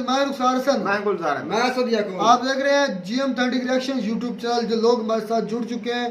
मैं रुखसार हसन, मैं गुलजार है, मैं सदिया को। आप देख रहे हैं GM30 रिएक्शन यूट्यूब चैनल। जो लोग हमारे साथ जुड़ चुके हैं,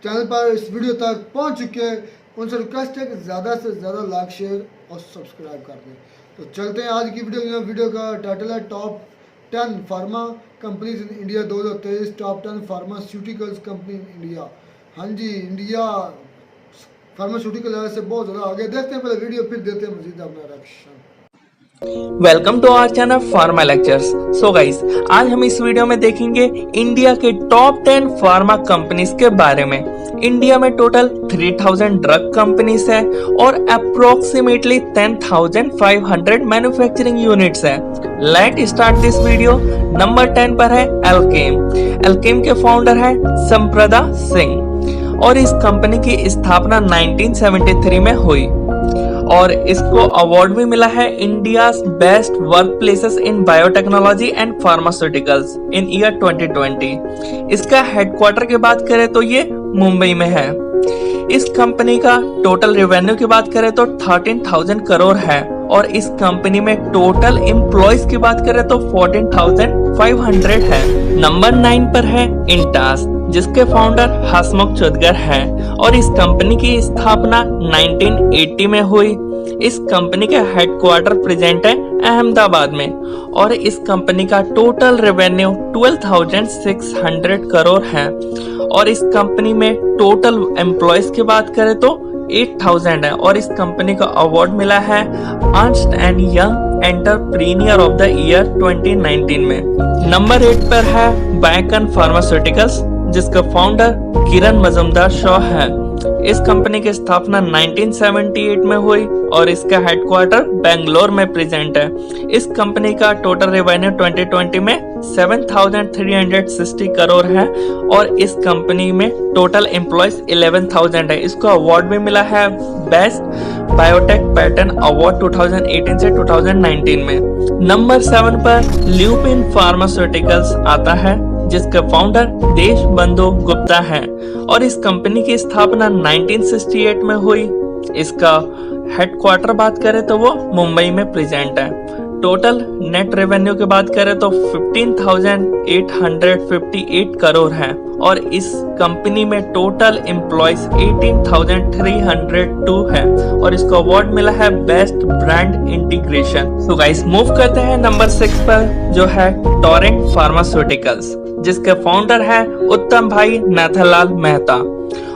चैनल पर इस वीडियो तक पहुंच चुके हैं, उनसे रिक्वेस्ट है कि ज़्यादा से ज़्यादा लाइक, शेयर और सब्सक्राइब कर दें। तो चलते हैं आज की वीडियो। वीडियो का टाइटल है top 10 pharma companies in India 2023, top 10 pharmaceuticals company in India. हाँ जी, इंडिया फार्मास्यूटिकल से बहुत ज़्यादा आगे। देखते हैं पहले वीडियो, फिर देते हैं मजीद अपना reaction. Welcome to our channel pharma lectures. So guys, आज हम इस वीडियो में देखेंगे इंडिया के टॉप 10 फार्मा कंपनीज के बारे में। इंडिया में टोटल 3000 ड्रग कंपनीज है और अप्रोक्सीमेटली 10,500 मैन्युफैक्चरिंग यूनिट्स है। Let start this video. Number 10 पर है एल्केम। एल्केम के फाउंडर है संप्रदा सिंह और इस कंपनी की स्थापना 1973 में हुई और इसको अवार्ड भी मिला है India best work places in biotechnology and pharmaceuticals in year 2020। इसका हेडक्वार्टर की बात करें तो ये मुंबई में है। इस कंपनी का टोटल रेवेन्यू की बात करें तो 13,000 करोड़ है और इस कंपनी में टोटल एम्प्लॉयज की बात करें तो 14,500 है। नंबर 9 पर है इंटास, जिसके फाउंडर हसमुख चौधगर है और इस कंपनी की स्थापना 1980 में हुई। इस कंपनी का हेडक्वार्टर प्रेजेंट है अहमदाबाद में और इस कंपनी का टोटल रेवेन्यू 12,600 करोड़ है और इस कंपनी में टोटल एम्प्लॉयज की बात करें तो 8,000 है और इस कंपनी का अवार्ड मिला है Ernst and young entrepreneur of the year 2019 में। नंबर 8 पर है बायकन फार्मास्यूटिकल्स, जिसका फाउंडर किरण मजूमदार शॉ है। इस कंपनी की स्थापना 1978 में हुई और इसका हेडक्वार्टर बेंगलोर में प्रेजेंट है। इस कंपनी का टोटल रेवेन्यू 2020 में 7,360 करोड़ है और इस कंपनी में टोटल एम्प्लॉयज 11,000 है। इसको अवार्ड भी मिला है बेस्ट बायोटेक पैटर्न अवार्ड 2018 से 2019 में। नंबर 7 पर ल्यूपिन फार्मास्यूटिकल्स आता है, जिसका फाउंडर देशबंधु गुप्ता है और इस कंपनी की स्थापना 1968 में हुई। इसका हेडक्वार्टर बात करें तो वो मुंबई में प्रेजेंट है। टोटल नेट रेवेन्यू की बात करें तो 15,858 करोड़ है और इस कंपनी में टोटल एम्प्लॉयज 18,302 है और इसको अवार्ड मिला है best brand integration. So guys, move करते हैं नंबर 6 पर, जो है टोरेंट फार्मास्यूटिकल्स, जिसके फाउंडर है उत्तम भाई नाथालाल मेहता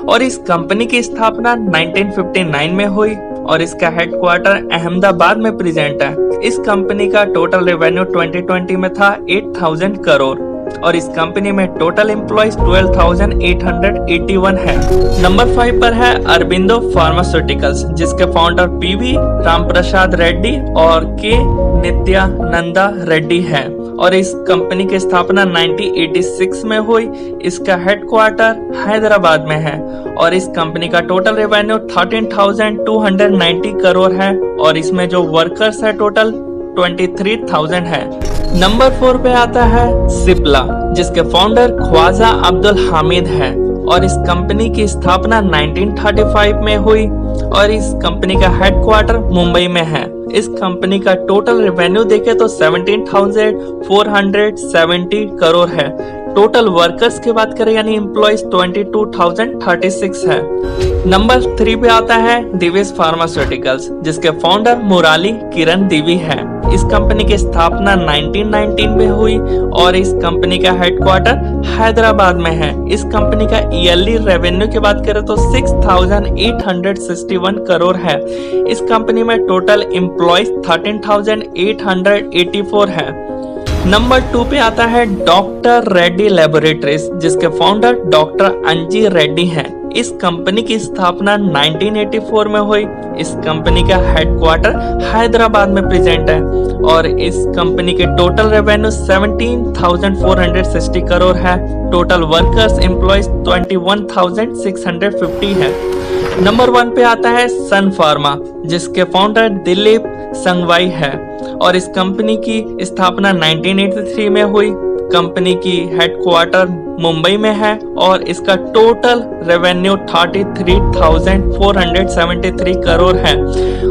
और इस कंपनी की स्थापना 1959 में हुई और इसका हेडक्वार्टर अहमदाबाद में प्रेजेंट है। इस कंपनी का टोटल रेवेन्यू 2020 में था 8,000 करोड़ और इस कंपनी में टोटल एम्प्लॉयज 12,881 है। नंबर 5 पर है अरबिंदो फार्मास्यूटिकल्स, जिसके फाउंडर PV रामप्रसाद रेड्डी और के नित्यानंदा रेड्डी है और इस कंपनी की स्थापना 1986 में हुई। इसका हेडक्वार्टर हैदराबाद में है और इस कंपनी का टोटल रेवेन्यू 13,290 करोड़ है और इसमें जो वर्कर्स है टोटल 23,000 है। नंबर 4 पे आता है सिप्ला, जिसके फाउंडर ख्वाजा अब्दुल हामिद है और इस कंपनी की स्थापना 1935 में हुई और इस कंपनी का हेडक्वार्टर मुंबई में है। इस कंपनी का टोटल रेवेन्यू देखे तो 17,470 करोड़ है। टोटल वर्कर्स की बात करें यानी एम्प्लॉयज 22,036 है। नंबर 3 पे आता है दिविस फार्मास्यूटिकल्स, जिसके फाउंडर मुराली किरण दिवी है। इस कंपनी की स्थापना 1919 में हुई और इस कंपनी का हेडक्वार्टर हैदराबाद में है। इस कंपनी का ईयरली रेवेन्यू की बात करें तो 6,861 करोड़ है। इस कंपनी में टोटल एम्प्लॉयज 13,884 है। नंबर 2 पे आता है डॉक्टर रेड्डी लेबोरेटरीज, जिसके फाउंडर डॉक्टर अंजी रेड्डी हैं। इस कंपनी की स्थापना 1984 में हुई। इस कंपनी का हेडक्वार्टर हैदराबाद में प्रेजेंट है और इस कंपनी के टोटल रेवेन्यू 17,460 करोड़ है। टोटल वर्कर्स एम्प्लॉयज 21,650 है। नंबर 1 पे आता है सन फार्मा, जिसके फाउंडर दिलीप संघवाई है और इस कंपनी की स्थापना 1983 में हुई कंपनी की हेडक्वार्टर मुंबई में है और इसका टोटल रेवेन्यू 33,473 करोड़ है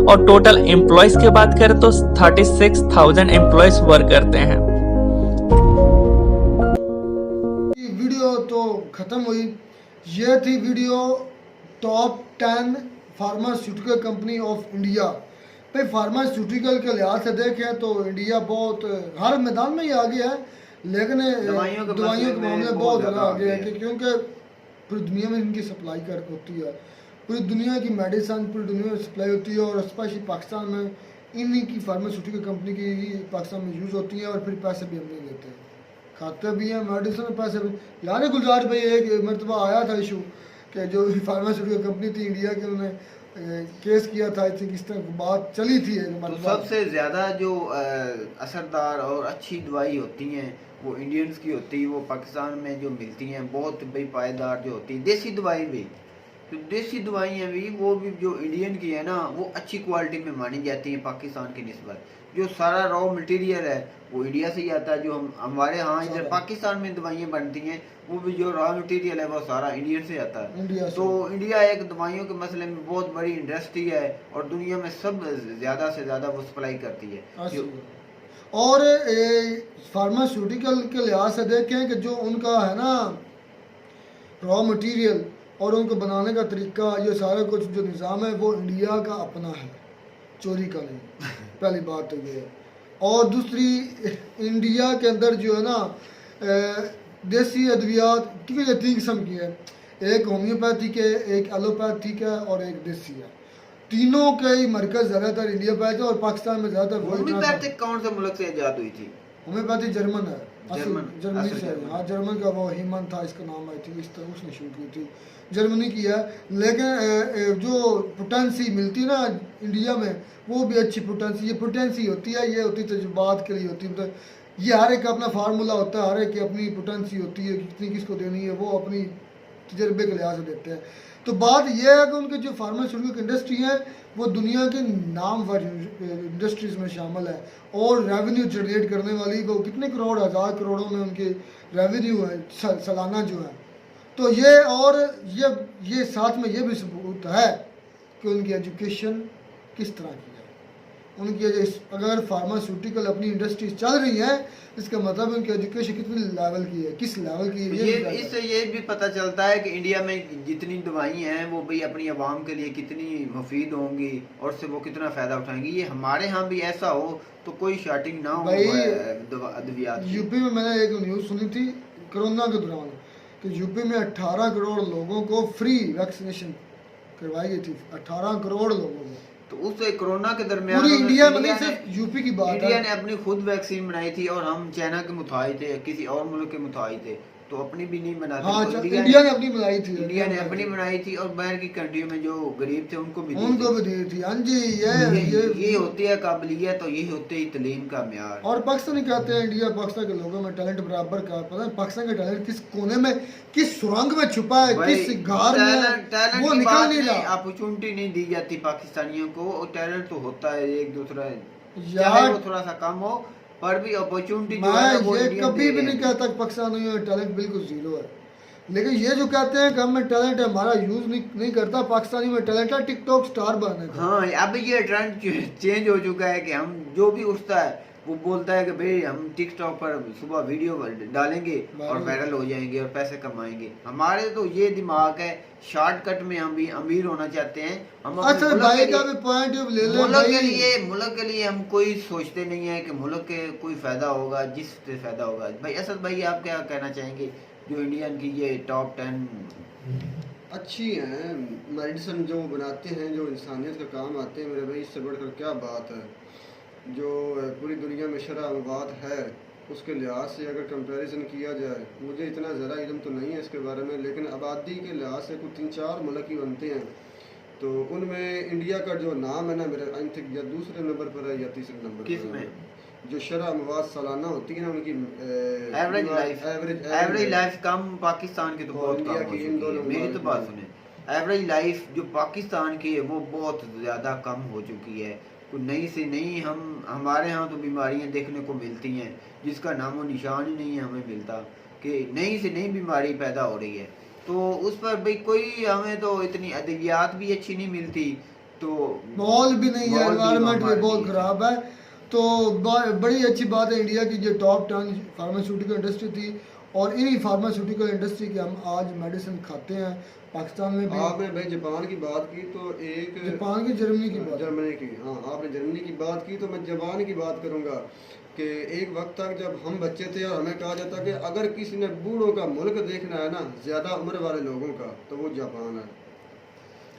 और टोटल एम्प्लॉयज की बात करें तो 36,000 एम्प्लॉयज वर्क करते हैं। वीडियो तो ख़त्म हुई। ये थी video top 10 pharmaceutical company of India. भाई फार्मास्यूटिकल के लिहाज से देखें तो इंडिया बहुत हर मैदान में ही आगे है, लेकिन दवाइयों के मामले में बहुत ज़्यादा आगे है क्योंकि पूरी दुनिया में इनकी सप्लाई कर होती है। पूरी दुनिया की मेडिसिन पूरी दुनिया में सप्लाई होती है और स्पेशली पाकिस्तान में इन्हीं की फार्मास्यूटिकल कंपनी की ही पाकिस्तान में यूज़ होती है और फिर पैसे भी हम नहीं लेते हैं, खाते भी हैं मेडिसिन में पैसे भी। यानी गुलजार भाई एक मरतबा आया था इशू कि जो फार्मास्यूटिकल कंपनी थी इंडिया की, उन्होंने केस किया था, आई थिंक इस तरह बात चली थी। तो सबसे ज़्यादा जो असरदार और अच्छी दवाई होती हैं वो इंडियंस की होती है, वो पाकिस्तान में जो मिलती हैं बहुत भाई पायदार जो होती है। देसी दवाई भी, तो देसी दवाइयाँ भी वो भी जो इंडियन की है ना वो अच्छी क्वालिटी में मानी जाती हैं पाकिस्तान की निस्बत। जो सारा रॉ मटेरियल है वो इंडिया से ही आता है। जो हम हमारे यहाँ इधर पाकिस्तान में दवाइयाँ बनती हैं वो भी जो रॉ मटेरियल है वो सारा इंडियन से आता है। तो इंडिया एक दवाइयों के मसले में बहुत बड़ी इंडस्ट्री है और दुनिया में सब ज़्यादा से ज़्यादा वो सप्लाई करती है। और फार्मास्यूटिकल के लिहाज से देखें कि जो उनका है ना रॉ मटेरियल और उनको बनाने का तरीका, ये सारा कुछ जो निज़ाम है वो इंडिया का अपना है, चोरी का नहीं। पहली बात तो ये है। और दूसरी, इंडिया के अंदर जो है ना देसी अद्वियात क्योंकि ये 3 किस्म की है, एक होम्योपैथिक है, एक एलोपैथिक है और एक देसी है। तीनों के ही मरकज ज़्यादातर इंडिया पे है और पाकिस्तान में ज़्यादातर होम्योपैथिक कौन से मुल्क से ईजाद हुई थी? होम्योपैथी जर्मन है, जर्मनी से। जर्मन। हाँ, जर्मन का वो हीमन था, इसका नाम आई थी, इस तरह उसने शुरू की थी, जर्मनी की है। लेकिन जो पोटेंसी मिलती है ना इंडिया में वो भी अच्छी पोटेंसी, ये पोटेंसी होती है, ये होती तजुर्बात के लिए होती है। मतलब ये हर एक का अपना फार्मूला होता है, हर एक की अपनी पोटेंसी होती है, कितनी किसको देनी है वो अपनी तजर्बे के लिहाज से देते हैं। तो बात यह है कि उनके जो फार्मास्यूटिकल इंडस्ट्री है वो दुनिया के नामवर इंडस्ट्रीज़ में शामिल है और रेवेन्यू जनरेट करने वाली वो कितने करोड़, 1000 करोड़ों में उनके रेवेन्यू है सालाना जो है। तो ये और ये साथ में ये भी सबूत है कि उनकी एजुकेशन किस तरह की है। उनकी अगर फार्मास्यूटिकल अपनी इंडस्ट्री चल रही है इसका मतलब उनकी एजुकेशन कितनी लेवल की है, किस लेवल की है। इससे ये भी पता चलता है कि इंडिया में जितनी दवाई हैं वो भाई अपनी आवाम के लिए कितनी मुफीद होंगी और से वो कितना फ़ायदा उठाएंगी। ये हमारे यहाँ भी ऐसा हो तो कोई शॉर्टिंग ना हो अद्वियात। यूपी में मैंने एक न्यूज़ सुनी थी कोरोना के दौरान कि यूपी में 18 करोड़ लोगों को फ्री वैक्सीनेशन करवाई गई थी, 18 करोड़ लोगों को। तो उस कोरोना के दरमियान पूरी इंडिया में नहीं, सिर्फ यूपी की बात है। इंडिया ने अपनी खुद वैक्सीन बनाई थी और हम चाइना के मुताई थे, किसी और मुल्क के मुताई थे, तो अपनी भी नहीं बनाते। हाँ, इंडिया ने अपनी बनाई थी, इंडिया ने अपनी बनाई थी और बाहर की कंट्रियों में जो गरीब थे उनको भी दी थी। हाँ जी, ये होती है काबिलियत और ये होते ही तलीम का म्यार। और पाकिस्तानी कहते हैं इंडिया पाकिस्तान के लोगों में टैलेंट बराबर का, पता है पाकिस्तान का टैलेंट किस कोने में, किस सुरंग में छुपा है, किस घर में, वो निकल नहीं रहा। अपॉर्चुनिटी नहीं दी जाती पाकिस्तानियों को। और टैलेंट तो होता है एक दूसरा, चाहे वो थोड़ा सा कम हो पर भी अपॉर्चुनिटी मैं ये कभी भी नहीं कहता पाकिस्तानियों में टैलेंट बिल्कुल जीरो है, लेकिन ये जो कहते हैं कि हमें टैलेंट है, हमारा यूज नहीं करता। पाकिस्तानी में टैलेंट है टिकटॉक स्टार बनने का। हाँ, अब ये ट्रेंड चेंज हो चुका है कि हम जो भी उठता है वो बोलता है कि भाई हम टिकटॉक पर सुबह वीडियो डालेंगे और वायरल हो जाएंगे और पैसे कमाएंगे। हमारे तो ये दिमाग है शॉर्टकट में हम भी अमीर होना चाहते हैं। हम अच्छा भाई का भी पॉइंट ले ले मुल्क के लिए हम कोई सोचते नहीं है कि मुल्क के कोई फायदा होगा, जिससे फायदा होगा। भाई असद भाई आप क्या कहना चाहेंगे जो इंडियन की ये टॉप 10 अच्छी हैं मेडिसिन जो बनाते हैं, जो इंसानियत का काम आते हैं, मेरे भाई इससे बढ़कर क्या बात है। जो पूरी दुनिया में शरअ मवाद है उसके लिहाज से अगर कंपैरिजन किया जाए, मुझे इतना ज़रा इल्म तो नहीं है इसके बारे में, लेकिन आबादी के लिहाज से कुछ 3-4 मुल्क ही बनते हैं। तो उनमें इंडिया का जो नाम है ना मेरे आई थिंक या दूसरे नंबर पर है या तीसरे नंबर पर। जो शरअ मवाद सालाना होती है ना उनकी एवरेज लाइफ कम पाकिस्तान की तो बहुत कम हो चुकी है। मेरी तो बात सुने, एवरेज लाइफ जो पाकिस्तान की है वो बहुत ज़्यादा कम हो चुकी है। कोई नई से नई हमारे यहाँ तो बीमारियाँ देखने को मिलती हैं जिसका नामो निशान ही नहीं है हमें मिलता, कि नई से नई बीमारी पैदा हो रही है। तो उस पर भाई कोई हमें तो इतनी अद्वियात भी अच्छी नहीं मिलती, तो माहौल भी नहीं है, माहौल भी एनवायरनमेंट भी हमारे बहुत लिए खराब है। तो बड़ी अच्छी बात है इंडिया की जो टॉप 10 फार्मास्यूटिकल इंडस्ट्री थी, और इन्हीं फार्मास्यूटिकल इंडस्ट्री के हम आज मेडिसिन खाते हैं। पाकिस्तान में भी आपने भाई जापान की बात की तो एक जापान की, जर्मनी की बात, जर्मनी की, हाँ आपने जर्मनी की बात की तो मैं जापान की बात करूंगा कि एक वक्त तक जब हम बच्चे थे और हमें कहा जाता कि अगर किसी ने बूढ़ों का मुल्क देखना है ना, ज्यादा उम्र वाले लोगों का, तो वो जापान है।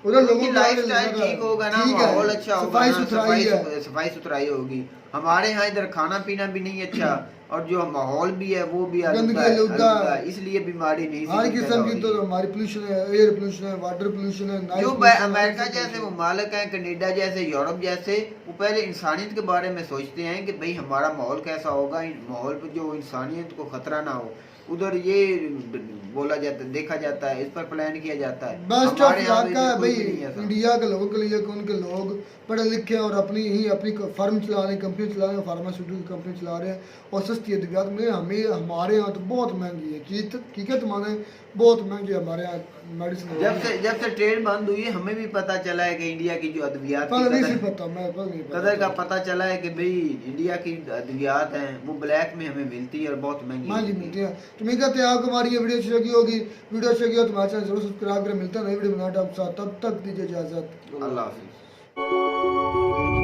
उधर लोगों उनकी का लाइफस्टाइल ठीक होगा ना, ठीक है, माहौल अच्छा होगा सफाई ना, सुथराई है। सफाई सुथराई होगी। हमारे यहाँ इधर खाना पीना भी नहीं अच्छा, और जो माहौल भी है वो भी गंदगी आलूदा है, है, इसलिए बीमारी नहीं हर सी किस्म पैदा की, हो तो रही है। हमारी पोल्यूशन है, एयर पोल्यूशन है, वाटर पोल्यूशन है, जो noise pollution है, अमेरिका सब जैसे pollution है। ममालिक हैं, कनाडा जैसे, यूरोप जैसे, वो पहले इंसानियत के बारे में सोचते हैं कि भाई हमारा माहौल कैसा होगा, माहौल पे जो इंसानियत को खतरा ना हो, उधर ये बोला जाता है, देखा जाता है, इस पर प्लान किया जाता है। बेस्ट ऑफ हमारे यहाँ तो इलाका है इधर भाई कोई भी नहीं है ऐसा। इंडिया के लोगों के लिए, कि उनके लोग पढ़े लिखे और अपनी फर्म चला रहे हैं, कंपनी चला रहे हैं, फार्मास्यूटिकल कंपनी चला रहे हैं, और सस्ती अद्वियात में हमारे यहाँ तो बहुत महंगी है, हकीकत माने बहुत महंगी है हमारे यहाँ मेडिसिन। जब से ट्रेड बंद हुई है, हमें भी पता चला है कि इंडिया की जो अद्वियात पहले नहीं की सी पता, मैं पहले नहीं पता कदर का पता चला है कि भाई इंडिया की अद्वियात हैं वो ब्लैक में हमें मिलती है और बहुत महंगी महंगी मिलती मिलती है। तो मैं कहते हैं आपको हमारी ये वीडियो अच्छी लगी होगी, वीडियो अच्छी लगी हो तो हमारे चैनल जरूर सब्सक्राइब करें। मिलता है नई वीडियो बनाकर आपके साथ, तब तक दीजिए इजाजत। है। अल्लाह हाफिज।